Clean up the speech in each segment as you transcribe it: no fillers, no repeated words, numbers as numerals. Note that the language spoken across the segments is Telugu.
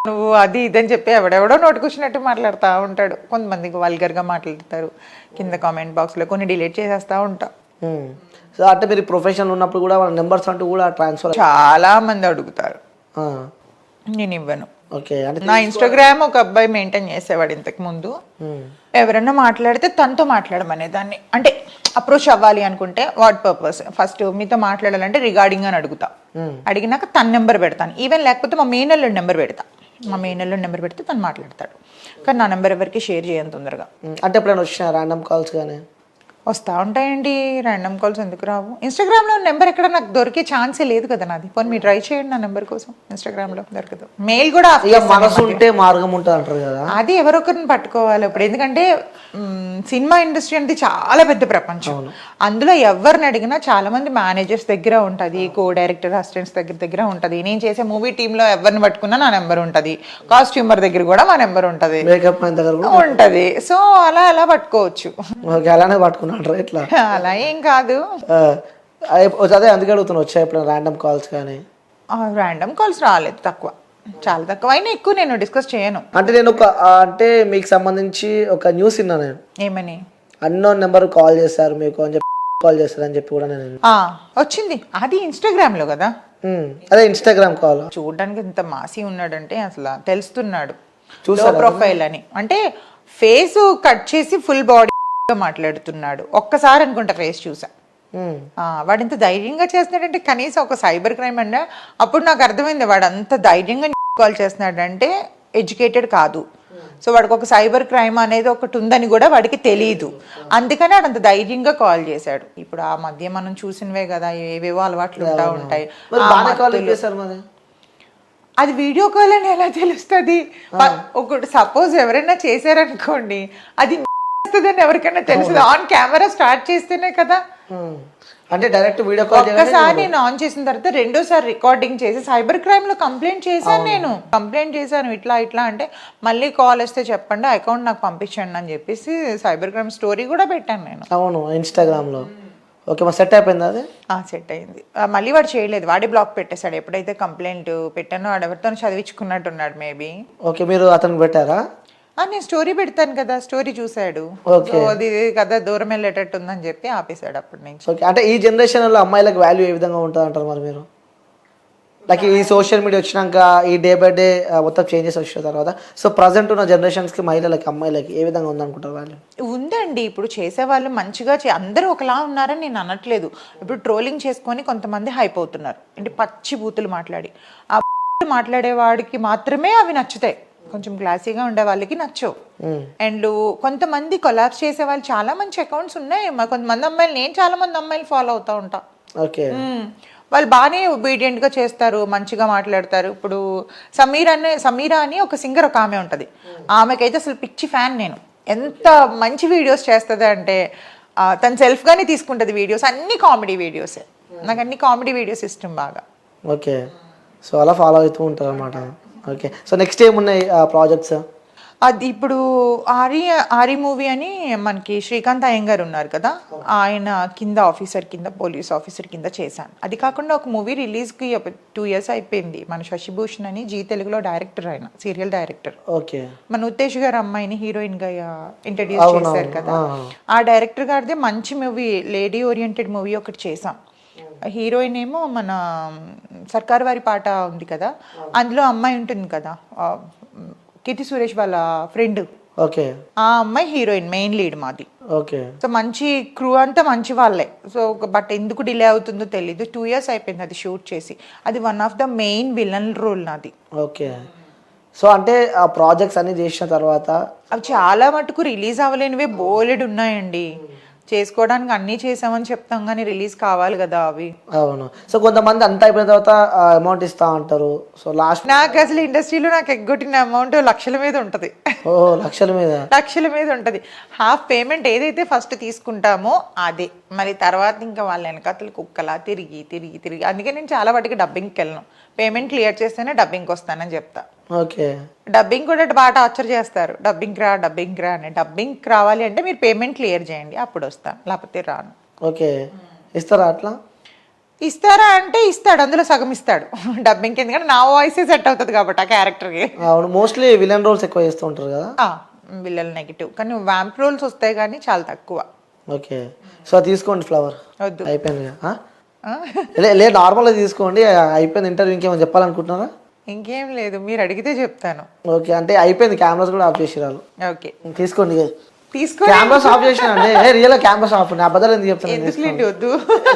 నువ్వు అది ఇదని చెప్పి ఎవడెవడో నోటుకొచ్చినట్టు మాట్లాడుతూ ఉంటాడు. కొంతమందికి వల్గర్గా మాట్లాడతారు. కింద కామెంట్ బాక్స్లో కొన్ని డిలీట్ చేసేస్తూ ఉంటా. సో అంటే మీరు ప్రొఫెషనల్ ఉన్నప్పుడు కూడా వాళ్ళ నెంబర్స్ అంటూ కూడా ట్రాన్స్ఫర్ చాలా మంది అడుగుతారు, నేను ఇవ్వను. ఓకే. అంటే నా ఇన్స్టాగ్రామ్ ఒక అబ్బాయి మెయింటైన్ చేసేవాడు ఇంతకు ముందు. ఎవరన్నా మాట్లాడితే తనతో మాట్లాడమనే దాన్ని, అంటే అప్రోచ్ అవ్వాలి అనుకుంటే వాట్ పర్పస్, ఫస్ట్ మీతో మాట్లాడాలంటే రిగార్డింగ్ అని అడుగుతా. అడిగినాక తన నెంబర్ పెడతాను. ఈవెన్ లేకపోతే మా మేనల్లుడి నెంబర్ పెడతా. మా మేనల్లుడి నెంబర్ పెడితే తను మాట్లాడతాడు. కానీ నా నెంబర్ ఎవరికి షేర్ చేయను తొందరగా. అంటే ఎప్పుడైనా వచ్చిన ర్యాండమ్ కాల్స్ కానీ వస్తూ ఉంటాయండి. ర్యాండమ్ కాల్స్ ఎందుకు రావు? ఇన్స్టాగ్రామ్లో నెంబర్ ఎక్కడ నాకు దొరికే ఛాన్సే లేదు కదా నాది. పోనీ మీరు ట్రై చేయండి నా నెంబర్ కోసం. ఇన్స్టాగ్రామ్లో దొరకదు. మెయిల్ కూడా మనసు ఉంటే మార్గం ఉంటుంది అంటారు కదా, అది ఎవరొకరిని పట్టుకోవాలి ఇప్పుడు. ఎందుకంటే సినిమా ఇండస్ట్రీ అనేది చాలా పెద్ద ప్రపంచం. అందులో ఎవరిని అడిగినా చాలా మంది మేనేజర్స్ దగ్గర ఉంటుంది, కో డైరెక్టర్ అసిస్టెంట్స్ దగ్గర ఉంటుంది. నేను చేసే మూవీ టీంలో ఎవరిని పట్టుకున్నా నా నెంబర్ ఉంటుంది. కాస్ట్యూమర్ దగ్గర కూడా మా నెంబర్ ఉంటుంది, మేకప్ మ్యాన్ దగ్గర ఉంటుంది. సో అలా పట్టుకోవచ్చు. అలానే పట్టుకున్నాడు ఇట్లా. అలా ఏం కాదు. అదే అందుకే అడుగుతున్నా, వచ్చాయి ఎప్పుడైనా ర్యాండమ్ కాల్స్ కానీ? ర్యాండమ్ కాల్స్ రాలేదు, తక్కువ, చాలా తక్కువ. అయినా ఎక్కువ నేను డిస్కస్ చేయను. అంటే నేను అంటే మీకు సంబంధించి ఒక న్యూస్ విన్నా నేను. ఏమని? అన్నోన్ నెంబర్ కాల్ చేస్తారు మీకు అని చెప్పి, కాల్ చేస్తారని చెప్పి కూడా నేను వచ్చింది. అది ఇన్స్టాగ్రామ్ లో కదా. అదే ఇన్స్టాగ్రామ్ కాల్. చూడడానికి ఎంత మాసి ఉన్నాడంటే అసలు తెలుస్తున్నాడు. ప్రొఫైల్ అని అంటే ఫేస్ కట్ చేసి ఫుల్ బాడీ మాట్లాడుతున్నాడు. ఒక్కసారి అనుకుంటా ఫేస్ చూసా. వాడు ఇంత ధైర్యంగా చేస్తున్నాడంటే కనీసం ఒక సైబర్ క్రైమ్ అంటే అప్పుడు నాకు అర్థమైంది వాడు అంత ధైర్యంగా కాల్ చేస్తున్నాడంటే ఎడ్యుకేటెడ్ కాదు. సో వాడికి ఒక సైబర్ క్రైమ్ అనేది ఒకటి ఉందని కూడా వాడికి తెలియదు. అందుకని వాడు అంత ధైర్యంగా కాల్ చేశాడు. ఇప్పుడు ఆ మధ్య మనం చూసినవే కదా, ఏవేవో అలవాట్లు ఉంటాయి. అది వీడియో కాల్ అని ఎలా తెలుస్తుంది? ఒకటి సపోజ్ ఎవరైనా చేశారనుకోండి, అది ఎవరికైనా తెలుసు. ఆన్ కెమెరా స్టార్ట్ చేస్తేనే కదా. అంటే డైరెక్ట్ వీడియో కాల్ ఒక్కసారి నేను ఆన్ చేసిన తర్వాత రెండోసారి రికార్డింగ్ చేసి సైబర్ క్రైమ్ లో కంప్లైంట్ చేశాను. నేను కంప్లైంట్ చేశాను ఇట్లా అంటే మళ్ళీ కాల్ వస్తే చెప్పండి, అకౌంట్ నాకు పంపించండి అని చెప్పేసి సైబర్ క్రైమ్ స్టోరీ కూడా పెట్టాను నేను. అవును, ఇన్స్టాగ్రామ్ లో. ఓకే, మరి సెట్ అయిపోయింది అది? సెట్ అయింది. మళ్ళీ వాడు చేయలేదు, వాడే బ్లాక్ పెట్టేశాడు. ఎప్పుడైతే కంప్లైంట్ పెట్టానో వాడు ఎవరితో చదివించుకున్నట్టున్నాడు మేబీ. ఓకే, మీరు అతనికి పెట్టారా? నేను స్టోరీ పెడతాను కదా, స్టోరీ చూసాడు. అది కదా దూరం వెళ్ళేటట్టు ఉందని చెప్పి ఆపేశాడు అప్పటి నుంచి. ఓకే, అంటే ఈ జనరేషన్ లో అమ్మాయిలకు వాల్యూ ఏ విధంగా ఉంటుంది అంటారు మరి మీరు? లైక్ ఈ సోషల్ మీడియా వచ్చినాక, ఈ డే బై డే మొత్తం చేంజెస్ వచ్చిన తర్వాత, సో ప్రజెంట్ ఉన్న జనరేషన్స్ కి మహిళలకి, అమ్మాయిలకి ఏ విధంగా ఉందనుకుంటారు వాల్యూ? ఉందండి. ఇప్పుడు చేసేవాళ్ళు మంచిగా అందరూ ఒకలా ఉన్నారని నేను అనట్లేదు. ఇప్పుడు ట్రోలింగ్ చేసుకొని కొంతమంది హైప్ అవుతున్నారు, అంటే పచ్చి బూతులు మాట్లాడి. ఆ మాట్లాడేవాడికి మాత్రమే అవి నచ్చుతాయి, కొంచెం క్లాసీగా ఉండే వాళ్ళకి నచ్చవు. అండ్ కొంతమంది కొలాబ్స్ చేసే వాళ్ళు చాలా మంచి అకౌంట్స్ ఉన్నాయి. కొంతమంది అమ్మాయిలు, నేను చాలా మంది అమ్మాయిలు ఫాలో అవుతా ఉంటా. ఓకే, వాళ్ళు బాగానే ఒబీడియంట్ గా చేస్తారు, మంచిగా మాట్లాడతారు. ఇప్పుడు సమీరా అని ఒక సింగర్, ఒక ఆమె ఉంటది. ఆమెకైతే అసలు పిచ్చి ఫ్యాన్ నేను. ఎంత మంచి వీడియోస్ చేస్తుంది అంటే తను సెల్ఫ్ గానే తీసుకుంటది వీడియోస్, అన్ని కామెడీ వీడియోసే. నాకు అన్ని కామెడీ వీడియోస్ ఇష్టం బాగా. ఓకే, సో అలా ఫాలో అవుతూ ఉంటారు అన్నమాట. ఓకే, సో నెక్స్ట్ ఏమున్నాయి ప్రాజెక్ట్స్? అది ఇప్పుడు ఆరి మూవీ అని మనకి శ్రీకాంత్ అయ్యంగారు ఉన్నారు కదా, ఆయన కింద ఆఫీసర్ కింద, పోలీస్ ఆఫీసర్ కింద చేశాను. అది కాకుండా ఒక మూవీ రిలీజ్కి 2 years అయిపోయింది. మన శశిభూషణ్ అని జీ తెలుగులో డైరెక్టర్, ఆయన సీరియల్ డైరెక్టర్. ఓకే, మన ఉత్తేజ్ గారు అమ్మాయిని హీరోయిన్ గా ఇంట్రడ్యూస్ చేశారు కదా, ఆ డైరెక్టర్ గారిదే మంచి మూవీ, లేడీ ఓరియంటెడ్ మూవీ ఒకటి చేశాం. హీరోయిన్ ఏమో మన సర్కార్ వారి పాట ఉంది కదా, అందులో అమ్మాయి ఉంటుంది కదా, కీర్తి సురేష్ వాళ్ళ ఫ్రెండ్. ఓకే, ఆ అమ్మాయి హీరోయిన్, మెయిన్ లీడ్ మాది. ఓకే, సో మంచి క్రూ అంతా మంచి వాళ్ళే. సో బట్ ఎందుకు డిలే అవుతుందో తెలీదు. 2 years అయిపోయింది అది షూట్ చేసి. అది one of the main villain role నాది. ఓకే, సో అంటే ఆ ప్రాజెక్ట్స్ అన్ని చేసిన తర్వాత అవి చాలా మటుకు రిలీజ్ అవ్వలేనివే బోలెడు ఉన్నాయండి. చేసుకోవడానికి అన్నీ చేసామని చెప్తాం కానీ రిలీజ్ కావాలి కదా అవి. అవును, సో కొంతమంది అంతా అయిపోయిన తర్వాత అమౌంట్ ఇస్తా అంటారు. సో లాస్ట్ నాకు అసలు ఇండస్ట్రీలో నాకు ఎగ్గొట్టిన అమౌంట్ లక్షల మీద ఉంటది. లక్షల మీద ఉంటది. హాఫ్ పేమెంట్ ఏదైతే ఫస్ట్ తీసుకుంటామో అదే, మరి తర్వాత ఇంకా వాళ్ళ వెనకాతలు కుక్కలా తిరిగి. అందుకే నేను చాలా వాటికి డబ్బింగ్కి వెళ్ళను. పేమెంట్ క్లియర్ చేస్తేనే డబ్బింగ్కి వస్తానని చెప్తా. ఓకే, డబ్బింగ్ కూడా బాగా టార్చర్ చేస్తారు, డబ్బింగ్ రా అని. డబ్బింగ్ రావాలి అంటే మీరు పేమెంట్ క్లియర్ చేయండి, అప్పుడు వస్తాను, లేకపోతే రాను. ఓకే, ఇస్తారా అట్లా? ఇస్తారా అంటే ఇస్తాడు, అందులో సగం ఇస్తాడు డబ్బింగ్, ఎందుకంటే నా వాయిసే సెట్ అవుతుంది కాబట్టి ఆ క్యారెక్టర్కి. అవును, మోస్ట్లీ విలన్ రోల్స్ ఎక్కువ చేస్తూ ఉంటారు కదా. విల్లల్ నెగిటివ్, కానీ వ్యాంప్ రోల్స్ వస్తాయి కానీ చాలా తక్కువ. ఓకే, సో అది తీసుకోండి ఫ్లవర్, వద్దు. అయిపోయింది. లేదు నార్మల్గా తీసుకోండి, అయిపోయింది. ఇంటర్వ్యూ ఇంకేమైనా చెప్పాలనుకుంటున్నారా? ఇంకేం లేదు, మీరు అడిగితే చెప్తాను. ఓకే, అంటే అయిపోయింది, కెమెరాస్ కూడా ఆఫ్ చేసిరాలు. ఓకే తీసుకోండి. తీసుకో. కెమెరాస్ ఆఫ్ చేసిన అంటే రియల్ కెమెరాస్ ఆఫ్, నా బదులు ఎందుకు చెప్తాను. ఎందుకులేండి, వద్దు.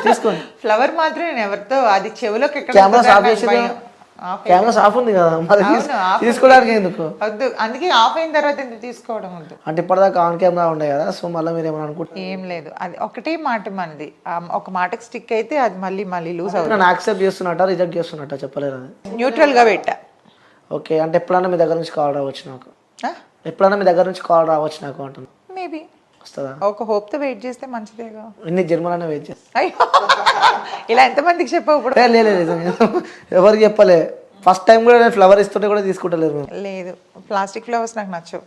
తీసుకోండి. ఫ్లవర్ మాత్రం నేను ఎవరితో, అది చెవులోకి కెమెరాస్ ఆఫ్ చేసి, కెమెరాస్ ఆఫ్ ఉంది కదా మరి తీసుకోవడానికి ఎందుకు? వద్దు, అందుకే ఆఫ్ అయిన తర్వాత ఎందుకు తీసుకోవడం వద్దు. అంటే ఇప్పటిదాకా ఆన్ కెమెరా ఉండే కదా, సో మళ్ళీ మీరు ఏమైనా అనుకుంటున్నారు? ఏం లేదు, అది ఒకటే మాట మనది, ఒక మాటకి స్టిక్ అయితే అది మళ్ళీ మళ్ళీ లూజ్ అవుతుంది. నన్ను యాక్సెప్ట్ చేస్తున్నట్ట రిజెక్ట్ చేస్తున్నట్ట చెప్పలేరు అది. న్యూట్రల్ గా పెట్టా. ఓకే, అంటే ఎప్పుడైనా మీ దగ్గర నుంచి కాల్ రావచ్చు నాకు, ఎప్పుడైనా మీ దగ్గర నుంచి కాల్ రావచ్చు నాకు అంటున్నా. మేబీ వస్తుందా? ఒక హోప్ తో వెయిట్ చేస్తే మంచిదేగా. ఇన్ని జన్మలనే వెయిట్ చేస్తా. అయ్యో, ఇలా ఎంతమందికి చెప్పావు ఇప్పుడు? లేదు ఎవరికి చెప్పలే, ఫస్ట్ టైం కూడా నేను ఫ్లవర్ ఇస్తుంటే కూడా తీసుకుంటలేదు. లేదు, ప్లాస్టిక్ ఫ్లవర్స్ నాకు నచ్చవు.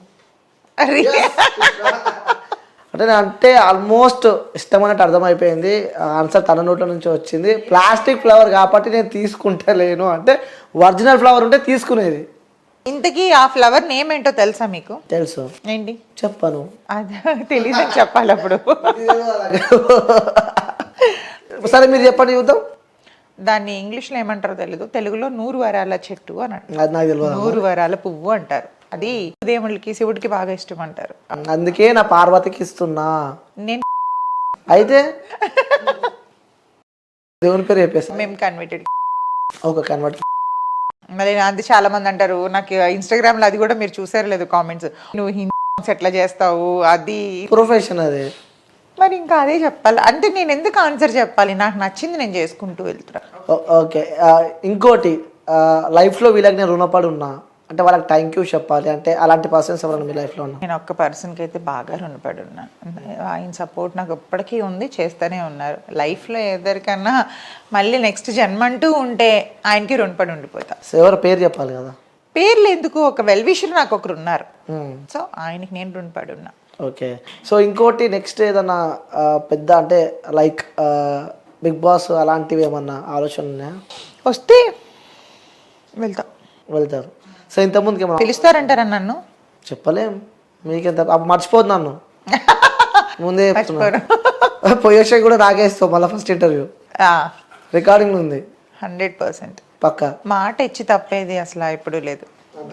అంటే ఆల్మోస్ట్ ఇష్టం అన్నట్టు అర్థమైపోయింది, ఆన్సర్ తన నోట్ల నుంచి వచ్చింది. ప్లాస్టిక్ ఫ్లవర్ కాబట్టి నేను తీసుకుంటలేను అంటే, ఒరిజినల్ ఫ్లవర్ ఉంటే తీసుకునేది. ఇంతకీ ఆ ఫ్లవర్ నేమ్ ఏంటో తెలుసా మీకు? తెలుసు. ఏంటి చెప్పను. అది తెలీదని చెప్పాలి అప్పుడు. సరే మీరు చెప్పండి చూద్దాం. దాన్ని ఇంగ్లీష్లో ఏమంటారో తెలీదు, తెలుగులో 100 వరాల చెట్టు అని అంటారు. అది నాకు తెలియదు. 100 వరాల పువ్వు అంటారు. అది దేవుళ్ళకి, శివుడికి బాగా ఇష్టం అంటారు. అందుకే నా పార్వతికి ఇస్తున్నా. నేను అయితే దేవుని పేరు చెప్పేసి మేము కన్వర్టెడ్. ఒక కన్వర్ట్. మరి అది చాలా మంది అంటారు నాకు ఇన్స్టాగ్రామ్ లో, అది కూడా మీరు చూసారు లేదు కామెంట్స్, నువ్వు హిందీ ఎట్లా చేస్తావు, అది ప్రొఫెషన్ అది. మరి ఇంకా అదే చెప్పాలి అంటే నేను ఎందుకు ఆన్సర్ చెప్పాలి, నాకు నచ్చింది నేను చేసుకుంటూ వెళ్తున్నా. ఓకే, ఇంకోటి లైఫ్లో వీళ్ళకి నేను రుణపడి ఉన్నా అంటే వాళ్ళకి థ్యాంక్ యూ చెప్పాలి అంటే, అలాంటి పర్సన్స్ ఎవరైనా మీ లైఫ్లో ఉన్నా? నేను ఒక్క పర్సన్కి అయితే బాగా రుణపడి ఉన్నా, ఆయన సపోర్ట్ నాకు ఎప్పటికీ ఉంది, చేస్తూనే ఉన్నారు. లైఫ్లో ఎవరికన్నా మళ్ళీ నెక్స్ట్ జన్మ అంటూ ఉంటే ఆయనకి రుణపడి ఉండిపోతా. సో ఎవరు పేరు చెప్పాలి కదా? పేర్లు ఎందుకు, ఒక వెల్ విషర్ నాకు ఒకరు ఉన్నారు, సో ఆయనకి నేను రుణపడి ఉన్నా. ఓకే, సో ఇంకోటి నెక్స్ట్ ఏదన్నా పెద్ద అంటే లైక్ బిగ్ బాస్ అలాంటివి ఏమన్నా ఆలోచన ఉన్నాయా? వస్తే వెళ్తారు. సో ఇంతకుముందుకి ఏమన్నా పిలుస్తారంటారా నన్ను? చెప్పలేం, మీకెంత మర్చిపోదు నన్ను ముందే పోయేసే కూడా నాకే ఇస్తావు మళ్ళీ ఫస్ట్ ఇంటర్వ్యూ రికార్డింగ్ ఉంది 100%. పక్కా మాట ఇచ్చి తప్పేది అసలు ఎప్పుడు లేదు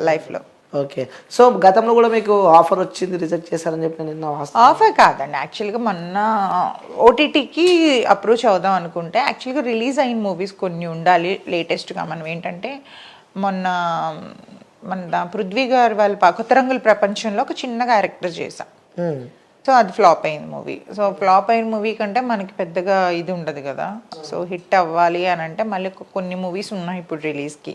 లైఫ్లో. ఓకే, సో గతంలో కూడా మీకు ఆఫర్ వచ్చింది, రిజెక్ట్ చేశారని చెప్పి నేను ఆఫర్ కాదండి, యాక్చువల్గా మొన్న ఓటీటీకి అప్రోచ్ అవుదాం అనుకుంటే, యాక్చువల్గా రిలీజ్ అయిన మూవీస్ కొన్ని ఉండాలి లేటెస్ట్గా. మనం ఏంటంటే మన పృథ్వీ గారు వాళ్ళ కొత్త రంగుల ప్రపంచంలో ఒక చిన్న క్యారెక్టర్ చేసాం. సో అది ఫ్లాప్ అయింది మూవీ. సో ఫ్లాప్ అయిన మూవీ కంటే మనకి పెద్దగా ఇది ఉండదు కదా. సో హిట్ అవ్వాలి అని అంటే మళ్ళీ కొన్ని మూవీస్ ఉన్నాయి ఇప్పుడు రిలీజ్కి,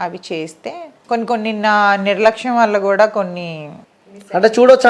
అవి చేస్తే కొన్ని నా నిర్లక్ష్యం వల్ల కూడా కొన్ని అంటే చూడొచ్చు.